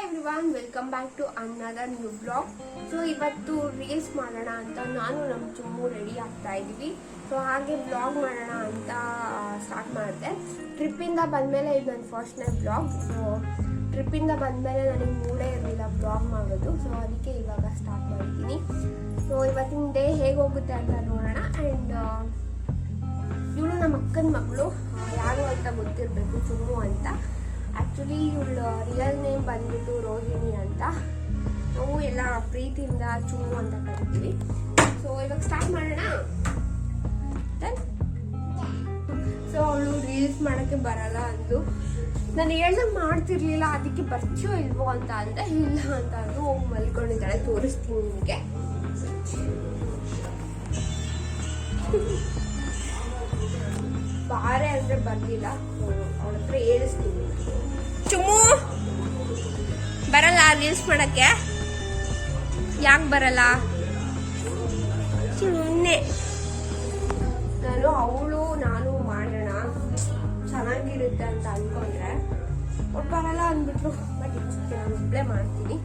Everyone, welcome back to another new blog. So ಇವತ್ತು reels ಮಾಡೋಣ ಅಂತ ನಾನು ನಮ್ಮ ಚುಮ್ಮು ರೆಡಿ ಆಗ್ತಾ ಇದ್ದೀವಿ. ಸೊ ಹಾಗೆ ಬ್ಲಾಗ್ ಮಾಡೋಣ ಅಂತ ಸ್ಟಾರ್ಟ್ ಮಾಡಿದೆ. ಟ್ರಿಪ್ಪಿಂದ ಬಂದಮೇಲೆ ಇದು ನನ್ನ ಫಸ್ಟ್ನೇ ಬ್ಲಾಗ್. ಸೊ ಟ್ರಿಪ್ಪಿಂದ ಬಂದಮೇಲೆ ನನಗೆ ಮೂಡೇ ಇರಲಿಲ್ಲ ಬ್ಲಾಗ್ ಮಾಡೋದು. ಸೊ ಅದಕ್ಕೆ ಇವಾಗ ಸ್ಟಾರ್ಟ್ ಮಾಡಿದ್ದೀನಿ. ಸೊ ಇವತ್ತಿನ ಡೇ ಹೇಗೆ ಹೋಗುತ್ತೆ ಅಂತ ನೋಡೋಣ. ಆ್ಯಂಡ್ ಇವಳು ನಮ್ಮ ಅಕ್ಕನ ಮಗಳು, ಯಾರು ಅಂತ ಗೊತ್ತಿರಬೇಕು, ಚುಮ್ಮು ಅಂತ. ಆ್ಯಕ್ಚುಲಿ ಇವಳು ರಿಯಲ್ ನೇಮ್ ಬಂದ್ಬಿಟ್ಟು ರೋಹಿಣಿ ಅಂತ. ನಾವು ಎಲ್ಲ ಪ್ರೀತಿಯಿಂದ ಚುಮ್ಮು ಅಂತ ಕರಿತೀವಿ. ಸೊ ಇವಾಗ ಸ್ಟಾರ್ಟ್ ಮಾಡೋಣ. ಸೊ ಅವಳು ರೀಲ್ಸ್ ಮಾಡೋಕ್ಕೆ ಬರಲ್ಲ ಅಂದು. ನಾನು ಹೇಳ್ದಂಗೆ ಮಾಡ್ತಿರ್ಲಿಲ್ಲ, ಅದಕ್ಕೆ ಬರ್ತೀಯೋ ಇಲ್ವೋ ಅಂತ ಅಂದೆ. ಇಲ್ಲ ಅಂತ ಅಂದು ಹೋಗಿ ಮಲ್ಕೊಂಡಿದ್ದಾಳೆ. ತೋರಿಸ್ತೀನಿ ನಿಮಗೆ. ಬಾರೆ ಅಂದರೆ ಬರಲಿಲ್ಲ. ಅವಳ ಹತ್ರ ಏಳಿಸ್ತೀನಿ. ಚುಮ್ಮು ಬರಲ್ಲ ರೀಲ್ಸ್ ಮಾಡಕ್ಕೆ? ಯಾಕೆ ಬರಲ್ಲ? ಸುಮ್ಮನೆ ನಾನು ಮಾಡೋಣ ಚೆನ್ನಾಗಿರುತ್ತೆ ಅಂತ ಅನ್ಕೊಂಡ್ರೆ ಅವ್ರು ಬರಲ್ಲ ಅಂದ್ಬಿಟ್ರು. ಬಟ್ ನಾನು ಒಬ್ಬಳೇ ಮಾಡ್ತೀನಿ.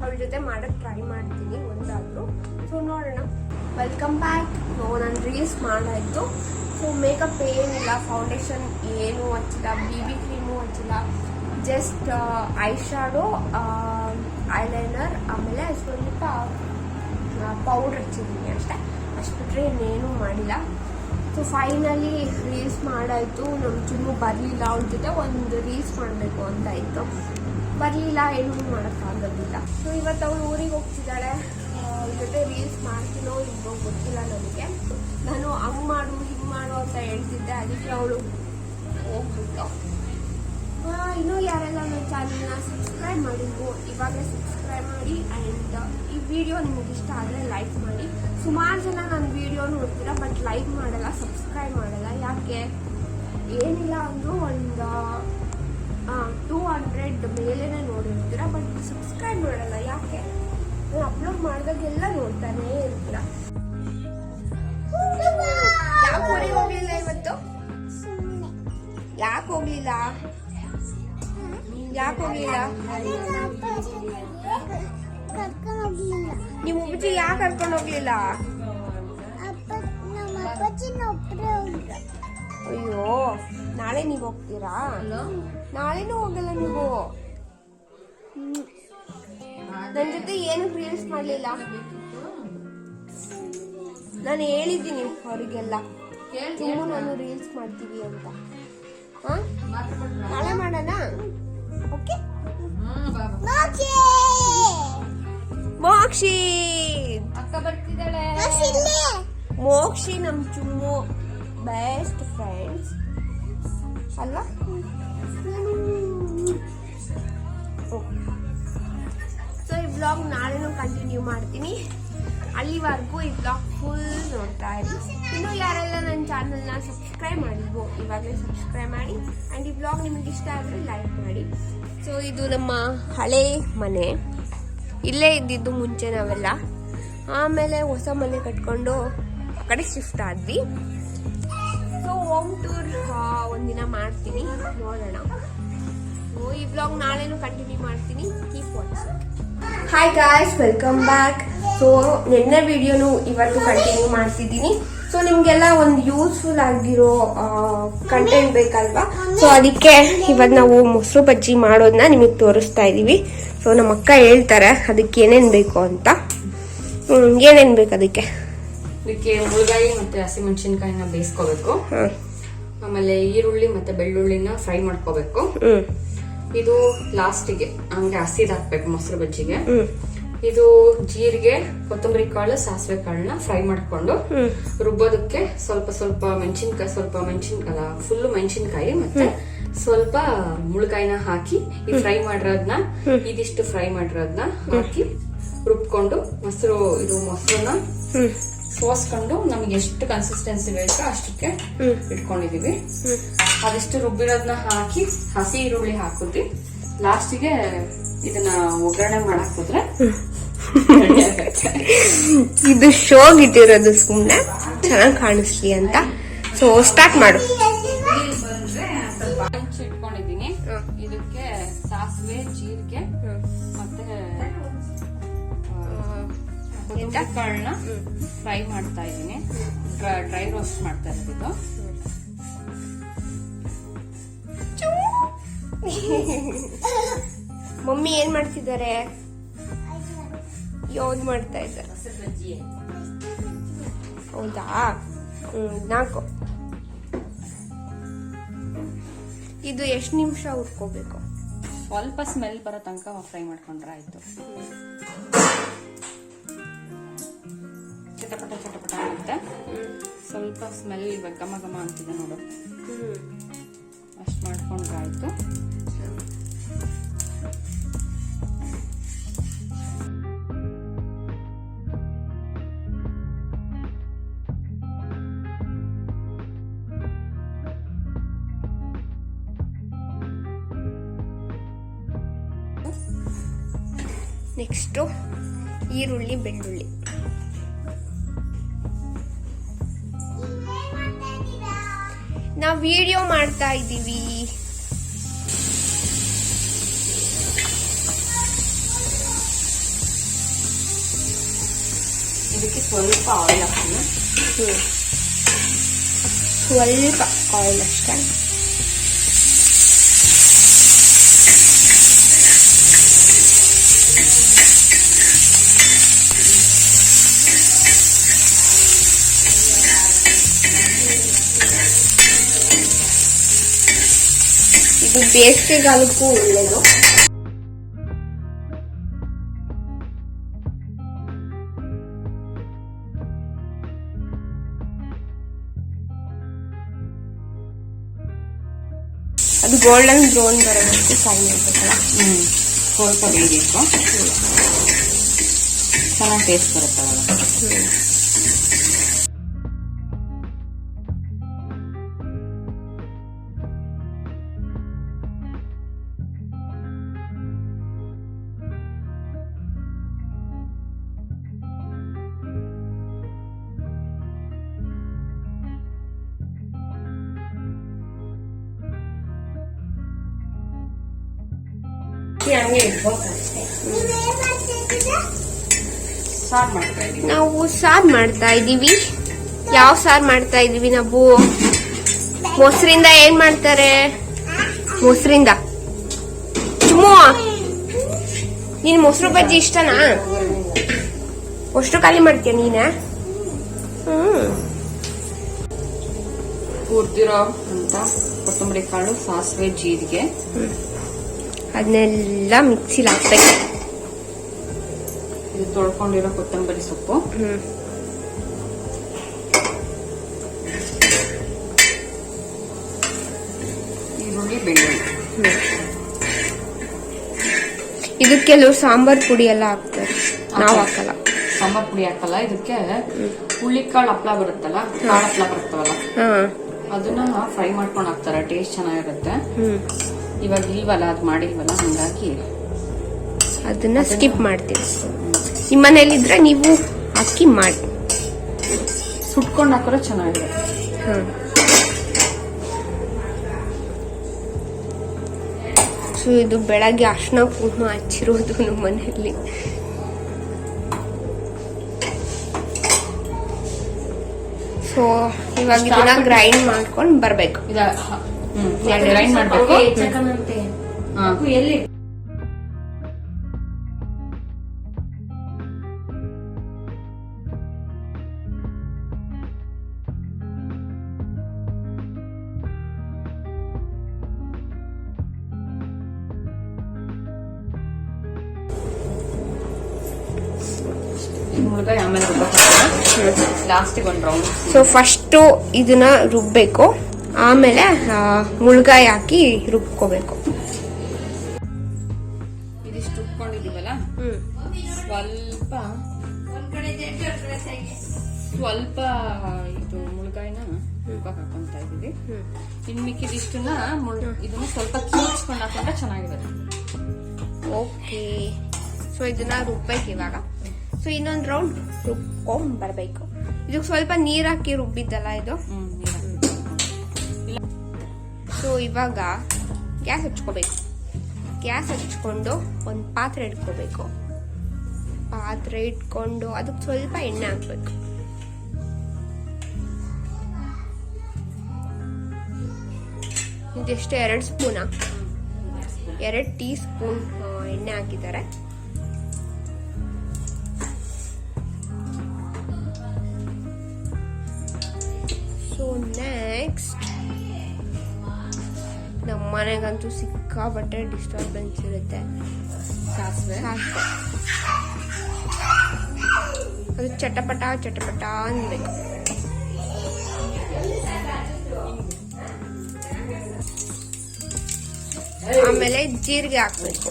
ಅವ್ರ ಜೊತೆ ಮಾಡೋಕ್ಕೆ ಟ್ರೈ ಮಾಡ್ತೀನಿ ಒಂದಾದ್ರು. ಸೊ ನೋಡೋಣ. Welcome back. ನಾನು ರೀಲ್ಸ್ ಮಾಡಾಯಿತು. ಸೊ ಮೇಕಪ್ ಏನಿಲ್ಲ, ಫೌಂಡೇಶನ್ ಏನೂ ಹಚ್ಚಿಲ್ಲ, BB ಕ್ರೀಮು ಹಚ್ಚಿಲ್ಲ. ಜಸ್ಟ್ ಐ ಶ್ಯಾಡೋ, ಐಲೈನರ್, ಆಮೇಲೆ ಸ್ವಲ್ಪ ಪೌಡ್ರ್ ಹಚ್ಚಿದ್ದೀನಿ ಅಷ್ಟೇ. ಅಷ್ಟು ಬಿಟ್ಟರೆ ಇನ್ನೇನೂ ಮಾಡಿಲ್ಲ. ಸೊ ಫೈನಲಿ ರೀಲ್ಸ್ ಮಾಡಾಯಿತು. ನಮ್ಮ ಚುಮ್ಮು ಬರಲಿಲ್ಲ. ಅವ್ರ ಜೊತೆ ಒಂದು ರೀಲ್ಸ್ ಮಾಡಬೇಕು ಅಂತ ಇತ್ತು, ಬರಲಿಲ್ಲ. ಏನೂ ಮಾಡೋಕ್ಕಾಗೋದಿಲ್ಲ. ಸೊ ಇವತ್ತು ಅವಳು ಊರಿಗೆ ಹೋಗ್ತಿದ್ದಾಳೆ. ಅವ್ರ ಜೊತೆ ರೀಲ್ಸ್ ಮಾಡ್ತೀನೋ ಇಲ್ಲೋ ಗೊತ್ತಿಲ್ಲ ನನಗೆ. ನಾನು ಹಂಗೆ ಮಾಡು ಹಿಂಗೆ ಮಾಡು ಅಂತ ಹೇಳ್ತಿದ್ದೆ, ಅದಕ್ಕೆ ಅವಳು ಹೋಗ್ಬಿಟ್ಟು. ಇನ್ನೂ ಯಾರೆಲ್ಲ ನನ್ನ ಚಾನಲ್ನ ಸಬ್ಸ್ಕ್ರೈಬ್ ಮಾಡಿದ್ವು, ಇವಾಗಲೇ ಸಬ್ಸ್ಕ್ರೈಬ್ ಮಾಡಿ. ಆ್ಯಂಡ್ ಈ ವಿಡಿಯೋ ನಿಮಗೆ ಇಷ್ಟ ಆದರೆ ಲೈಕ್ ಮಾಡಿ. ಸುಮಾರು ಜನ ನನ್ನ ವಿಡಿಯೋ ನೋಡ್ತೀರಾ, ಬಟ್ ಲೈಕ್ ಮಾಡಲ್ಲ, ಸಬ್ಸ್ಕ್ರೈಬ್ ಮಾಡಲ್ಲ. ಯಾಕೆ? ಏನಿಲ್ಲ ಅಂದರೂ ಒಂದು 200 ಮೇಲೇ ನೋಡಿರ್ತೀರ, ಬಟ್ ಸಬ್ಸ್ಕ್ರೈಬ್ ಮಾಡಲ್ಲ. ಯಾಕೆ? ನಾನು ಅಪ್ಲೋಡ್ ಮಾಡಿದಾಗೆಲ್ಲ ನೋಡ್ತಾನೇ ಇರ್ತೀರ. ಯಾಕೆ ಊರಿಗೆ ಹೋಗ್ಲಿಲ್ಲ ಇವತ್ತು? ಯಾಕೆ ಹೋಗ್ಲಿಲ್ಲ? ಯಾಕೆ ಹೋಗ್ಲಿಲ್ಲ? ನೀವು ಅಪ್ಪಾಜಿ ಯಾಕೆ ಕರ್ಕೊಂಡು ಹೋಗ್ಲಿಲ್ಲ? ಅಯ್ಯೋ, ನಾಳೆ ನೀವು ಹೋಗ್ತೀರಾ? ನಾಳೆನೂ ಹೋಗಲ್ಲ ನೀವು? ನನ್ನ ಜೊತೆ ಏನು ರೀಲ್ಸ್ ಮಾಡಲಿಲ್ಲ. ನಾನು ಹೇಳಿದ್ದೀನಿ ಅವರಿಗೆಲ್ಲ, ಚುಮ್ಮು ನಾನು ರೀಲ್ಸ್ ಮಾಡ್ತೀವಿ ಅಂತ. ನಾಳೆ ಮಾಡೋಣ. ಓಕೆ. ಮೋಕ್ಷಿ ಅಕ್ಕ ಬರ್ತಿದ್ದಾಳೆ. ಮೋಕ್ಷಿ ನಮ್ಮ ಚುಮ್ಮು ಬೆಸ್ಟ್ ಫ್ರೆಂಡ್ಸ್ ಅಲ್ಲ? ಸೊ ಈ ಬ್ಲಾಗ್ ನಾಳೆನೂ ಕಂಟಿನ್ಯೂ ಮಾಡ್ತೀನಿ. ಅಲ್ಲಿವರೆಗೂ ಈ ಬ್ಲಾಗ್ ಫುಲ್ ನೋಡ್ತಾ ಇರಿ. ಇನ್ನೂ ಯಾರೆಲ್ಲ ನನ್ನ ಚಾನಲ್ನ ಸಬ್ಸ್ಕ್ರೈಬ್ ಮಾಡಿದ್ವು, ಇವಾಗಲೇ ಸಬ್ಸ್ಕ್ರೈಬ್ ಮಾಡಿ. ಆ್ಯಂಡ್ ಈ ಬ್ಲಾಗ್ ನಿಮಗೆ ಇಷ್ಟ ಆದರೆ ಲೈಕ್ ಮಾಡಿ. ಸೊ ಇದು ನಮ್ಮ ಹಳೆ ಮನೆ. ಇಲ್ಲೇ ಇದ್ದಿದ್ದು ಮುಂಚೆ ನಾವೆಲ್ಲ. ಆಮೇಲೆ ಹೊಸ ಮನೆ ಕಟ್ಕೊಂಡು ಆ ಕಡೆ ಶಿಫ್ಟ್ ಆದ್ವಿ. ಸೊ ಹೋಮ್ ಟೂರ್ ಒಂದಿನ ಮಾಡ್ತೀನಿ, ನೋಡೋಣ. ಈ ಬ್ಲಾಗ್ ನಾಳೆನೂ ಕಂಟಿನ್ಯೂ ಮಾಡ್ತೀನಿ. Keep watching. Hi guys, welcome back. So ನಿನ್ನೆ ವಿಡಿಯೋನು ಇವತ್ತು ಕಂಟಿನ್ಯೂ ಮಾಡ್ತಿದ್ದೀನಿ. ಸೊ ನಿಮಗೆಲ್ಲ ಒಂದು ಯೂಸ್ಫುಲ್ ಆಗಿರೋ ಕಂಟೆಂಟ್ ಬೇಕಲ್ವಾ? ಸೊ ಅದಕ್ಕೆ ಇವತ್ತು ನಾವು ಮೊಸರು ಬಜ್ಜಿ ಮಾಡೋದನ್ನ ನಿಮಗೆ ತೋರಿಸ್ತಾ ಇದ್ದೀವಿ. ಸೊ ನಮ್ಮ ಅಕ್ಕ ಹೇಳ್ತಾರೆ ಅದಕ್ಕೆ ಏನೇನು ಬೇಕು ಅಂತ. ಏನೇನು ಬೇಕು ಅದಕ್ಕೆ? ಮುಳಗಾಯಿ ಮತ್ತೆ ಹಸಿಮೆಣಸಿನ್ಕಾಯಿನ ಬೇಯಿಸ್ಕೋಬೇಕು. ಆಮೇಲೆ ಈರುಳ್ಳಿ ಮತ್ತೆ ಬೆಳ್ಳುಳ್ಳಿನ ಫ್ರೈ ಮಾಡ್ಕೋಬೇಕು. ಇದು ಲಾಸ್ಟಿಗೆ ಹಂಗೆ ಹಸಿದ್ ಹಾಕ್ಬೇಕು ಮೊಸರು ಬಜ್ಜಿಗೆ. ಇದು ಜೀರಿಗೆ, ಕೊತ್ತಂಬರಿ ಕಾಳು, ಸಾಸಿವೆ ಕಾಳನ್ನ ಫ್ರೈ ಮಾಡ್ಕೊಂಡು ರುಬ್ಬೋದಕ್ಕೆ ಸ್ವಲ್ಪ ಮೆಣಸಿನ್ಕಾಯಿ, ಫುಲ್ ಮೆಣಸಿನ್ಕಾಯಿ ಮತ್ತೆ ಸ್ವಲ್ಪ ಮುಳಗಾಯಿನ ಹಾಕಿ ಈ ಫ್ರೈ ಮಾಡಿರೋದ್ನ, ಇದಿಷ್ಟು ಫ್ರೈ ಮಾಡಿರೋದ್ನ ಹಾಕಿ ರುಬ್ಕೊಂಡು ಮೊಸರನ್ನ ಸೋಸ್ಕೊಂಡು ನಮ್ಗೆ ಎಷ್ಟು ಕನ್ಸಿಸ್ಟೆನ್ಸಿ ಬೇಕೋ ಅಷ್ಟಕ್ಕೆ ಇಟ್ಕೊಂಡಿದೀವಿ. ಅದಿಷ್ಟು ರುಬ್ಬಿರೋದನ್ನ ಹಾಕಿ ಹಸಿ ಈರುಳ್ಳಿ ಹಾಕುತ್ತಿ. ಲಾಸ್ಟಿಗೆ ಇದನ್ನ ಒಗ್ಗರಣೆ ಮಾಡಕ್ ಹೋದ್ರೆ ಇದು ಶೋಗ್ ಇಟ್ಟಿರೋದು ಸುಮ್ಮನೆ ಚೆನ್ನಾಗಿ ಕಾಣಿಸ್ಲಿ ಅಂತ. ಸೊ ಸ್ಟಾರ್ಟ್ ಮಾಡು. ಇಟ್ಕೊಂಡಿದ್ದೀನಿ. ಇದಕ್ಕೆ ಸಾಸಿವೆ, ಜೀರಿಗೆ ಮತ್ತೆ ಕಾಳನ್ನ ಫ್ರೈ ಮಾಡ್ತಾ ಇದ್ದೀನಿ. ಡ್ರೈ ರೋಸ್ಟ್ ಮಾಡ್ತಾ ಇರೋದು. ಮಮ್ಮಿ ಏನ್ ಮಾಡ್ತಿದ್ದಾರೆ? ಯಾವ್ದು ಮಾಡ್ತಾ ಇದ್ದಾರೆ? ಹೌದಾ? ನಾಲ್ಕು. ಇದು ಎಷ್ಟು ನಿಮಿಷ ಹುರ್ಕೋಬೇಕು? ಸ್ವಲ್ಪ ಸ್ಮೆಲ್ ಬರೋ ತನಕ ಫ್ರೈ ಮಾಡ್ಕೊಂಡ್ರೆ ಆಯ್ತು. ಚಟಪಟ ಚಟಪಟ ಆಗುತ್ತೆ. ಸ್ವಲ್ಪ ಸ್ಮೆಲ್ ಇವಾಗ ಘಮ ಘಮ ಅಂತಿದೆ ನೋಡು. ಅಷ್ಟು ಮಾಡ್ಕೊಂಡ್ರೆ ಆಯ್ತು. ನೆಕ್ಸ್ಟು ಈರುಳ್ಳಿ, ಬೆಳ್ಳುಳ್ಳಿ. ನಾವು ವಿಡಿಯೋ ಮಾಡ್ತಾ ಇದ್ದೀವಿ. ಇದಕ್ಕೆ ಸ್ವಲ್ಪ ಆಯಿಲ್ ಹಾಕೋಣ. ಸ್ವಲ್ಪ ಆಯಿಲ್ ಅಷ್ಟೇ. ಇದು ಬೇಸಿಗೆಗಾಲಕ್ಕೂ ಒಳ್ಳೆಯದು. ಅದು ಗೋಲ್ಡನ್ ಬ್ರೌನ್ ಬರೋದಕ್ಕೆ ಫ್ರೈ ಮಾಡಬೇಕಲ್ಲ. ಸ್ವಲ್ಪ ಬೇಯಬೇಕು. ಚೆನ್ನಾಗಿ ಟೇಸ್ಟ್ ಬರುತ್ತೆ ಅವಾಗ. ನಾವು ಸಾರು ಮಾಡ್ತಾ ಇದೀವಿ. ಯಾವ ಸಾರು ಮಾಡ್ತಾ ಇದೀವಿ ನಾವು? ಮೊಸರಿಂದ. ಏನ್ ಮಾಡ್ತಾರೆ? ಮೊಸರಿಂದ. ಚುಮ್ಮು, ನೀನ್ ಮೊಸರು ಬಜ್ಜಿ ಇಷ್ಟನಾ? ಅಷ್ಟು ಖಾಲಿ ಮಾಡ್ತೀಯ ನೀನ? ಹುರಿದಿರೋ ಅಂತ ಕೊತ್ತಂಬರಿ ಕಾಳು, ಸಾಸಿವೆ, ಜೀರಿಗೆ ಅದನ್ನೆಲ್ಲ ಮಿಕ್ಸಿಲಿ ಹಾಕ್ಬೇಕು. ಇದು ತೊಳ್ಕೊಂಡಿರೋ ಕೊತ್ತಂಬರಿ ಸೊಪ್ಪು, ಈರುಳ್ಳಿ, ಬೆಳ್ಳುಳ್ಳಿ. ಇದು ಕೆಲವು ಸಾಂಬಾರ್ ಪುಡಿ ಎಲ್ಲ ಹಾಕ್ತಾರೆ, ನಾವು ಹಾಕಲ್ಲ. ಸಾಂಬಾರ್ ಪುಡಿ ಹಾಕಲ್ಲ. ಇದಕ್ಕೆ ಹುಳ್ಳಿಕಾಳು ಹಪ್ಪಳ ಬರುತ್ತಲ್ಲ, ಕಾಳು ಹಪ್ಪಳ ಬರುತ್ತವಲ್ಲ, ಅದನ್ನ ಫ್ರೈ ಮಾಡ್ಕೊಂಡು ಹಾಕ್ತಾರೆ. ಟೇಸ್ಟ್ ಚೆನ್ನಾಗಿರುತ್ತೆ. ಇವಾಗ ಇಲ್ವಲ್ಲ, ಅದು ಮಾಡಿಲ್ವಲ್ಲ, ಹಂಗಾಗಿ ಅದನ್ನ ಸ್ಕಿಪ್ ಮಾಡ್ತೀವಿ. ನಿಮ್ಮ ಮನೇಲಿ ಇದ್ರೆ ನೀವು ಹಾಕಿ ಮಾಡಿ. ಸುಟ್ಕೊಂಡು ಹಾಕೋದ್ರೆ ಚೆನ್ನಾಗಿರುತ್ತೆ. ಸೊ ಇದು ಬೆಳಗ್ಗೆ ಅರ್ಶಿನ ಕುಂಕುಮ ಹಚ್ಚಿರೋದು ನಮ್ಮ ಮನೆಯಲ್ಲಿ. ಸೊ ಇವಾಗ ಇದನ್ನ ಗ್ರೈಂಡ್ ಮಾಡ್ಕೊಂಡು ಬರ್ಬೇಕು. ಗ್ರೈಂಡ್ ಮಾಡ್ಬೇಕು. ಎಲ್ಲಿ ಮುಳುಗಾಯಿ ಆಮೇಲೆ ಲಾಸ್ಟಿಗೆ ಒಂದು ರೌಂಡ್. ಸೊ ಫಸ್ಟು ಇದನ್ನ ರುಬ್ಬೇಕು, ಆಮೇಲೆ ಮುಳುಗಾಯಿ ಹಾಕಿ ರುಬ್ಕೋಬೇಕು. ಇದಿಷ್ಟು ರುಬ್ಕೊಂಡಿದೀವಲ್ಲ, ಸ್ವಲ್ಪ ಇದು ಮುಳುಗಾಯಿನ ರುಬ್ಬಕ್ಕೆ ಹಾಕೊಂತ ಇದೀವಿ. ಇನ್ ಮಿಕ್ಕಿದಿಷ್ಟನ್ನ ಇದನ್ನ ಸ್ವಲ್ಪ ಕಿಚ್ಕೊಂಡು ಹಾಕೊಂಡ್ರೆ ಚೆನ್ನಾಗಿರುತ್ತೆ. ಓಕೆ, ಸೊ ಇದನ್ನ ರುಬ್ಬೇಕು ಇವಾಗ. ಸೊ ಇನ್ನೊಂದು ರೌಂಡ್ ರುಬ್ಕೊಂಡ್ ಬರ್ಬೇಕು. ಇದಕ್ಕೆ ಸ್ವಲ್ಪ ನೀರ್ ಹಾಕಿ ರುಬ್ಬಿದ್ದಲ್ಲ ಇದು. ಸೊ ಇವಾಗ ಗ್ಯಾಸ್ ಹಚ್ಕೋಬೇಕು. ಗ್ಯಾಸ್ ಹಚ್ಕೊಂಡು ಒಂದು ಪಾತ್ರೆ ಇಟ್ಕೋಬೇಕು. ಪಾತ್ರೆ ಇಟ್ಕೊಂಡು ಅದಕ್ಕೆ ಸ್ವಲ್ಪ ಎಣ್ಣೆ ಹಾಕ್ಬೇಕು. ಇದೆಷ್ಟು 2 ಸ್ಪೂನಾ? 2 ಟೀ ಸ್ಪೂನ್ ಎಣ್ಣೆ ಹಾಕಿದ್ದಾರೆ. ಸೊ ನೆಕ್ಸ್ಟ್ ನಮ್ಮ ಮನೆಗಂತೂ ಸಿಕ್ಕಾಪಟ್ಟೆ ಡಿಸ್ಟರ್ಬೆನ್ಸ್ ಇರುತ್ತೆ. ಸಾಸಿವೆ ಅದು ಚಟಪಟ ಚಟಪಟ ಅನ್ಬೇಕು. ಆಮೇಲೆ ಜೀರಿಗೆ ಹಾಕ್ಬೇಕು.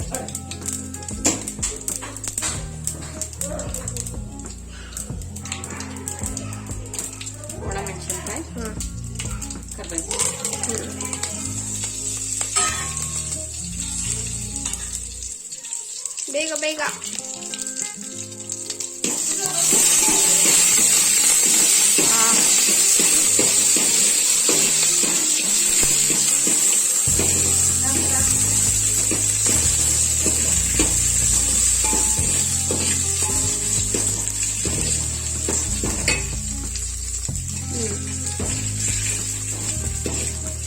ಒಣಮೆಣಸಿನ್ಕಾಯಿ, ಕರ್ಬೇವು. ಬೇಗ ಬೇಗ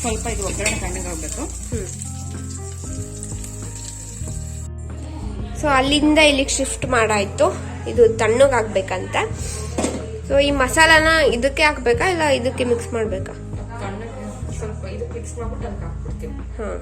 ಸ್ವಲ್ಪ ಇದು ಒಗ್ಗರಣೆ ತಣ್ಣಗಾಗಬೇಕು. ಸೊ ಅಲ್ಲಿಂದ ಇಲ್ಲಿಗೆ ಶಿಫ್ಟ್ ಮಾಡಾಯ್ತು. ಇದು ತಣ್ಣಗಾಗ್ಬೇಕಂತ. ಸೊ ಈ ಮಸಾಲಾನ ಇದಕ್ಕೆ ಹಾಕ್ಬೇಕಾ ಇಲ್ಲ ಇದಕ್ಕೆ ಮಿಕ್ಸ್ ಮಾಡ್ಬೇಕಾ? ತಣ್ಣಗೆ ಸ್ವಲ್ಪ ಇದಕ್ಕೆ ಮಿಕ್ಸ್ ಮಾಡ್ಬಿಟ್ಟು ಅದಕ್ಕೆ ಹಾಕ್ಬಿಡ್ತೀವಿ. ಹಾಂ,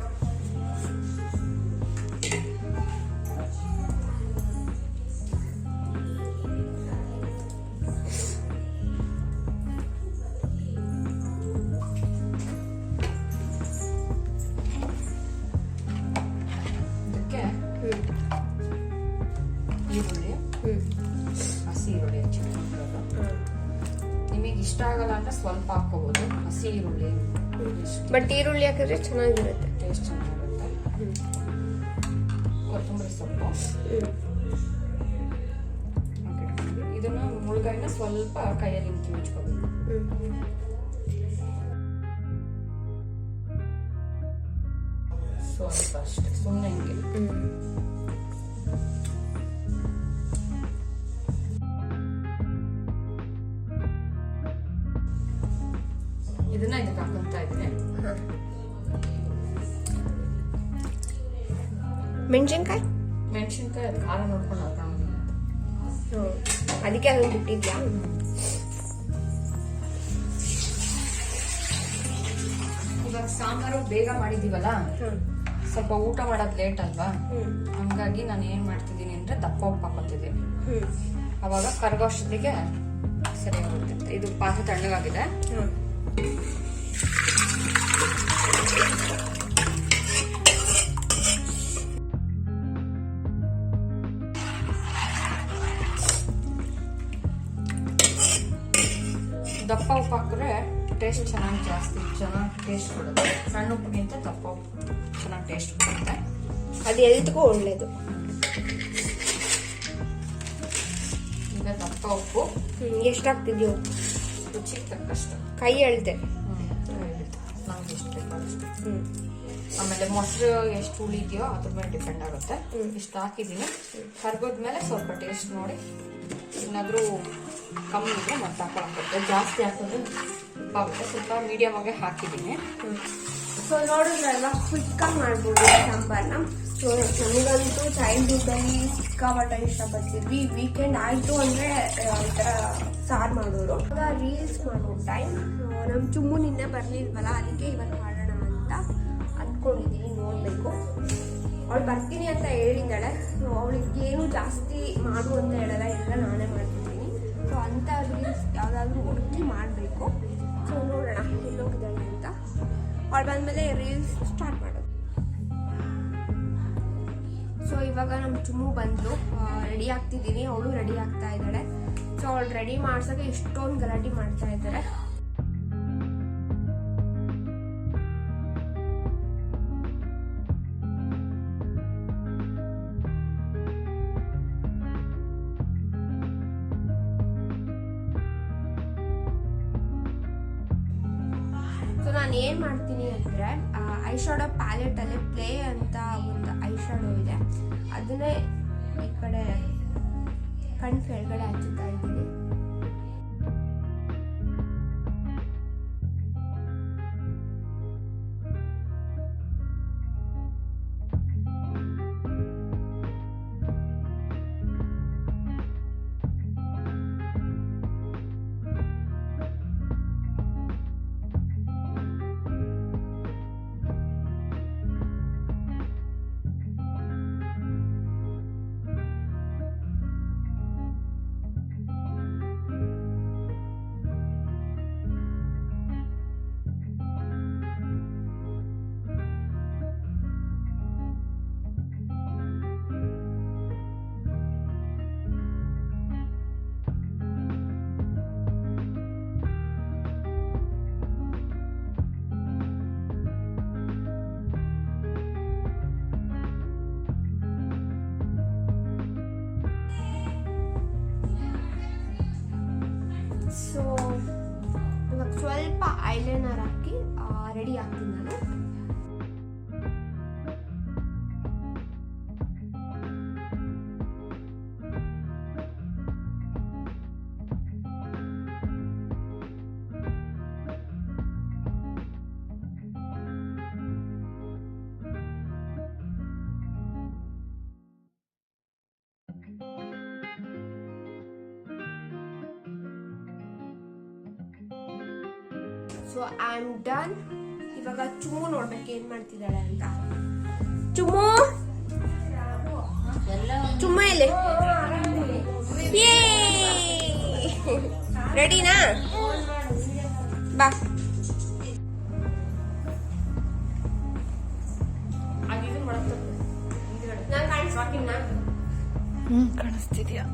ಈರುಳ್ಳಿ, ಹಸಿ ಈರುಳ್ಳಿ ಹೆಚ್ಚಿಟ್ಕೊಂಡಿರೋದು. ನಿಮಗೆ ಇಷ್ಟ ಆಗಲ್ಲ ಅಂದ್ರೆ ಸ್ವಲ್ಪ ಹಾಕೋಬಹುದು ಹಸಿ ಈರುಳ್ಳಿ. ಬಟ್ ಈರುಳ್ಳಿ ಹಾಕಿದ್ರೆ ಚೆನ್ನಾಗಿರುತ್ತೆ, ಟೇಸ್ಟ್ ಚೆನ್ನಾಗಿರುತ್ತೆ. ಕೊತ್ತಂಬರಿ ಸೊಪ್ಪು, ಇದನ್ನ ಮುಳುಗಾಯಿನ ಸ್ವಲ್ಪ ಕೈಯಲ್ಲಿ ಮುಚ್ಕೋಬೇಕು. ಸ್ವಲ್ಪ ಅಷ್ಟೇ, ಸುಮ್ಮನೆ ಹಿಂಗೆ. ಇದನ್ನ ಇದಕ್ಕೆ ಹಾಕೊಂತ ಇದ್ದೀನಿ. ಮೆಣಸಿನ್ಕಾಯಿ ಅದು ಖಾರ ನೋಡ್ಕೊಂಡು ಹಾಕೋಣ. ಅದಕ್ಕೆ ಅದನ್ನು ಬಿಟ್ಟಿದ್ಯಾ? ಇವಾಗ ಸಾಂಬಾರು ಬೇಗ ಮಾಡಿದೀವಲ್ಲ, ಸ್ವಲ್ಪ ಊಟ ಮಾಡೋದು ಲೇಟ್ ಅಲ್ವಾ, ಹಂಗಾಗಿ ನಾನು ಏನ್ ಮಾಡ್ತಿದ್ದೀನಿ ಅಂದ್ರೆ ದಪ್ಪ ಉಪ್ಪು ಹಾಕೋತಿದ್ದೀನಿ. ಅವಾಗ ಕರಗೋಷ್ಟೊತ್ತಿಗೆ ಸರಿ ಹೋಗುತ್ತೆ. ಇದು ಪಾತ್ರೆ ತಣ್ಣಗಾಗಿದೆ. ದಪ್ಪ ಉಪ್ಪು ಹಾಕಿದ್ರೆ ಟೇಸ್ಟ್ ಚೆನ್ನಾಗಿ ಚೆನ್ನಾಗಿ ಟೇಸ್ಟ್ ಕೊಡುತ್ತೆ. ಸಣ್ಣ ಉಪ್ಪಿಗಿಂತ ದಪ್ಪ ಉಪ್ಪು ಚೆನ್ನಾಗಿ ಟೇಸ್ಟ್ ಕೊಡುತ್ತೆ. ಅದು ಎಲ್ರಿಗೂ ಒಳ್ಳೇದು. ಈಗ ದಪ್ಪ ಉಪ್ಪು ಎಷ್ಟಾಗ್ತಿದ್ಯೋ ರುಚಿಗೆ ತಕ್ಕಷ್ಟು. ಕೈ ಎಳ್ದೆ ನಮ್ಗೆ ಎಷ್ಟು ಬೇಕಾದಷ್ಟು. ಆಮೇಲೆ ಮೊಸರು ಎಷ್ಟು ಉಳಿದೆಯೋ ಅದ್ರ ಮೇಲೆ ಡಿಪೆಂಡ್ ಆಗುತ್ತೆ. ಇಷ್ಟು ಹಾಕಿದ್ದೀನಿ. ಕರ್ಗೋದ್ಮೇಲೆ ಸ್ವಲ್ಪ ಟೇಸ್ಟ್ ನೋಡಿ ಏನಾದರೂ ಕಮ್ಮಿ ಇದ್ರೆ ಮತ್ತೆ ಹಾಕೊಳ್ಳೋಕೆ. ಜಾಸ್ತಿ ಹಾಕಿದ್ರೆ ಉಪ್ಪಾಗುತ್ತೆ. ಸ್ವಲ್ಪ ಮೀಡಿಯಮ್ ಆಗಿ ಹಾಕಿದ್ದೀನಿ. ಸೊ ನೋಡಿದ್ರಲ್ವಾ, ಕ್ವಿಕ್ಕಾಗಿ ಮಾಡ್ಬೋದು ಸಾಂಬಾರ್ನ. ಸೊ ನಮಗಂತೂ ಚೈಲ್ಡ್ಹುಡ್ಡಲ್ಲಿ ಸಿಕ್ಕಾಪಟ್ಟೆ ಇಷ್ಟಪಡ್ತಿದ್ವಿ. ವೀಕೆಂಡ್ ಆಯಿತು ಅಂದರೆ ಈ ಥರ ಸಾರು ಮಾಡೋರು. ಇವಾಗ ರೀಲ್ಸ್ ಮಾಡೋ ಟೈಮ್. ನಮ್ಮ ಚುಮ್ಮು ನಿನ್ನೆ ಬರಲಿಲ್ವಲ್ಲ, ಅದಕ್ಕೆ ಇವತ್ತು ಮಾಡೋಣ ಅಂತ ಅಂದ್ಕೊಂಡಿದ್ದೀನಿ. ನೋಡಬೇಕು. ಅವಳು ಬರ್ತೀನಿ ಅಂತ ಹೇಳಿದ್ದಾಳೆ. ಅವಳಿಗೆ ಏನು ಜಾಸ್ತಿ ಮಾಡು ಅಂತ ಹೇಳಲ್ಲ, ಎಲ್ಲ ನಾನೇ ಮಾಡ್ತಿದ್ದೀನಿ. ಸೊ ಅಂಥ ರೀಲ್ಸ್ ಯಾವುದಾದ್ರೂ ಹುಡುಕಿ ಮಾಡಬೇಕು. ಸೊ ನೋಡೋಣ ಎಲ್ಲೋಗಿದ್ದಾಳೆ ಅಂತ. ಅವಳು ಬಂದಮೇಲೆ ರೀಲ್ಸ್ ಸ್ಟಾರ್ಟ್ ಮಾಡೋದು. ಸೊ ಇವಾಗ ನಮ್ಮ ಚುಮ್ಮು ಬಂದು ರೆಡಿ ಆಗ್ತಿದ್ದೀನಿ. ಅವಳು ರೆಡಿ ಆಗ್ತಾ ಇದ್ದಾಳೆ. ಸೊ ಅವಳು ರೆಡಿ ಮಾಡ್ಸೋಕ್ಕೆ ಎಷ್ಟೊಂದು ಗಲಾಟೆ ಮಾಡ್ತಾ ಇದ್ದಾರೆ. ಸೊ ನಾನು ಏನು ಮಾಡ್ತೀನಿ ಅಂದರೆ ಐ ಶ್ಯಾಡೋ ಪ್ಯಾಲೆಟಲ್ಲಿ ಪ್ಲೇ ಅಂತ ಒಂದು ಐ ಶ್ಯಾಡೋ ಅದನ್ನೇ ಈ ಕಡೆ ಕಣ್ ಕೆಳಗಡೆ ಹಚ್ಚುತ್ತಾ ಇದ್ದೀನಿ. ಸೊ ಇವಾಗ ಸ್ವಲ್ಪ ಐಲೈನರ್ ಹಾಕಿ ರೆಡಿ ಆಗ್ತೀನಿ ನಾನು. So I am done. ಇವಾಗ ಚುಮ್ಮು ನೋಡ್ಬೇಕು ಏನ್ ಮಾಡ್ತಿದ್ದಾಳೆ ಅಂತ. ಚುಮ್ಮು ಚುಮ್ಮ ಇಲ್ಲಿ ರೆಡಿನಾ? ಬಾ. ಕಾಣಿಸ್ತಿದ್ಯಾ?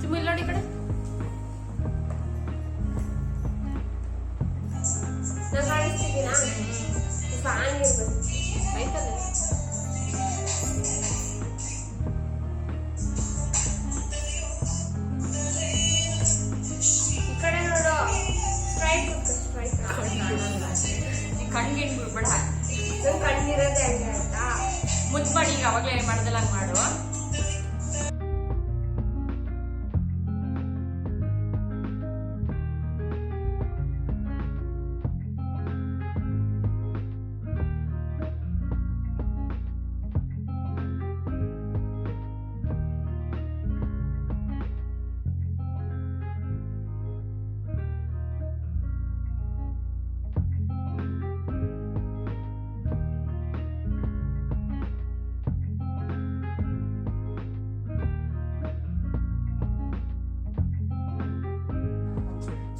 ಚುಮ್ಮು ಇಲ್ಲ ನೋಡಿ ಈ ಕಡೆ. ನಾನು ಕಾಣಿಸ್ತಿದ್ದೀನಾ? ಫ್ಯಾನ್ ಇರ್ಬೇಕು ಆಯ್ತಲ್ಲ. ಈ ಕಡೆ ನೋಡು. ಸ್ಟ್ರೈಟ್ ಸ್ಟ್ರೈಟ್ ಕಣ್ಗಿನ್ ಬಿಡ್ಬೇಡ. ನಂಗೆ ಕಣ್ಣಿರೋದೇ ಹಂಗೆ ಆಯ್ತಾ? ಮುದ್ದು ಮಾಡಿ ಈಗ ಅವಾಗಲೇ ಏನು ಮಾಡ್ದಲ್ಲ ಹಂಗೆ ಮಾಡು.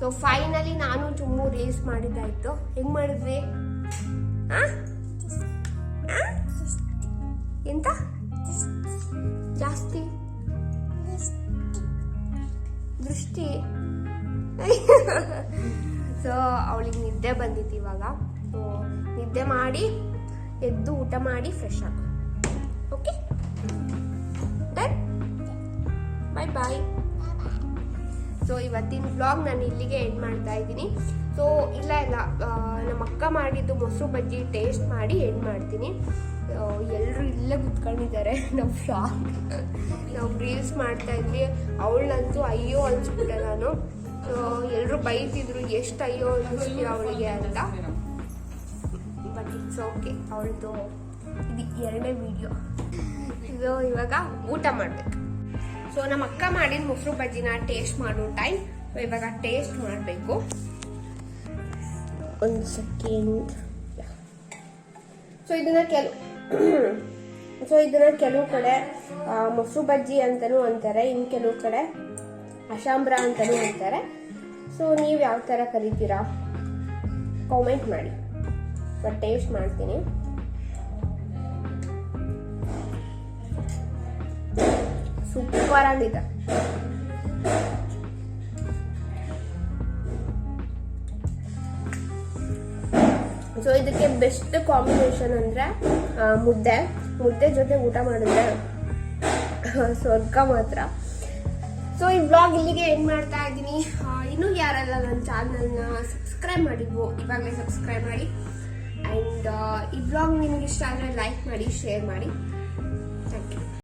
ಸೊ ಫೈನಲಿ ನಾನು ಚುಮ್ಮು ರೇಸ್ ಮಾಡಿದ್ದಾಯ್ತು. ಹೆಂಗ್ ಮಾಡಿದ್ವಿ? ಎಂತ ಜಾಸ್ತಿ ದೃಷ್ಟಿ. ಸೊ ಅವಳಿಗೆ ನಿದ್ದೆ ಬಂದಿತ್ತು ಇವಾಗ. ಸೊ ನಿದ್ದೆ ಮಾಡಿ ಎದ್ದು ಊಟ ಮಾಡಿ ಫ್ರೆಶ್ ಆಗ. Okay done. Bye bye. So ಇವತ್ತಿನ ವ್ಲಾಗ್ ನಾನು ಇಲ್ಲಿಗೆ ಎಂಡ್ ಮಾಡ್ತಾ ಇದ್ದೀನಿ. ಸೊ ಇಲ್ಲ ನಮ್ಮ ಅಕ್ಕ ಮಾಡಿದ್ದು ಮೊಸರು ಬಜ್ಜಿ ಟೇಸ್ಟ್ ಮಾಡಿ ಎಂಡ್ ಮಾಡ್ತೀನಿ. ಎಲ್ಲರೂ ಇಲ್ಲೇ ಕುತ್ಕೊಂಡಿದ್ದಾರೆ. ನಾವು ರೀಲ್ಸ್ ಮಾಡ್ತಾ ಇದ್ವಿ. ಅವಳಂತೂ ಅಯ್ಯೋ ಅನ್ಸ್ಬಿಟ್ಟೆ ನಾನು. ಎಲ್ಲರೂ ಬೈತಿದ್ರು ಎಷ್ಟು ಅಯ್ಯೋ ಅನಿಸ್ತೀವಿ ಅವಳಿಗೆ ಅಂತ. But it's okay. ಅವಳದು ಇದು 2ನೇ ವಿಡಿಯೋ. ಇದು ಇವಾಗ ಊಟ ಮಾಡಬೇಕು. ಸೊ ನಮ್ಮ ಅಕ್ಕ ಮಾಡಿದ ಮೊಸರು ಬಜ್ಜಿನ ಟೇಸ್ಟ್ ಮಾಡೋ ಟೈಮ್. ಇವಾಗ ಟೇಸ್ಟ್ ಮಾಡಬೇಕು. ಒಂದು ಸೆಕೆಂಡ್. ಸೊ ಇದನ್ನ ಕೆಲವು ಕಡೆ ಮೊಸರು ಬಜ್ಜಿ ಅಂತಲೂ ಅಂತಾರೆ, ಇನ್ನು ಕೆಲವು ಕಡೆ ಅಶಾಂಬ್ರ ಅಂತಲೂ ಅಂತಾರೆ. ಸೊ ನೀವು ಯಾವ ಥರ ಕರಿತೀರಾ ಕಾಮೆಂಟ್ ಮಾಡಿ. ಬಟ್ ಟೇಸ್ಟ್ ಮಾಡ್ತೀನಿ. ಸೂಪರ್ ಆಗಿದೆ. ಸೊ ಇದಕ್ಕೆ ಬೆಸ್ಟ್ ಕಾಂಬಿನೇಷನ್ ಅಂದ್ರೆ ಮುದ್ದೆ ಜೊತೆ ಊಟ ಮಾಡಿದ್ರೆ ಸ್ವರ್ಗ ಮಾತ್ರ. ಸೊ ಈ ವ್ಲಾಗ್ ಇಲ್ಲಿಗೆ ಎಂಡ್ ಮಾಡ್ತಾ ಇದ್ದೀನಿ. ಇನ್ನೂ ಯಾರೆಲ್ಲ ನನ್ನ ಚಾನಲ್ನ ಸಬ್ಸ್ಕ್ರೈಬ್ ಮಾಡಿದ್ವು ಇವಾಗಲೇ ಸಬ್ಸ್ಕ್ರೈಬ್ ಮಾಡಿ. ಆ್ಯಂಡ್ ಈ ಬ್ಲಾಗ್ ನಿಮಗೆ ಇಷ್ಟ ಆದರೆ ಲೈಕ್ ಮಾಡಿ, ಶೇರ್ ಮಾಡಿ.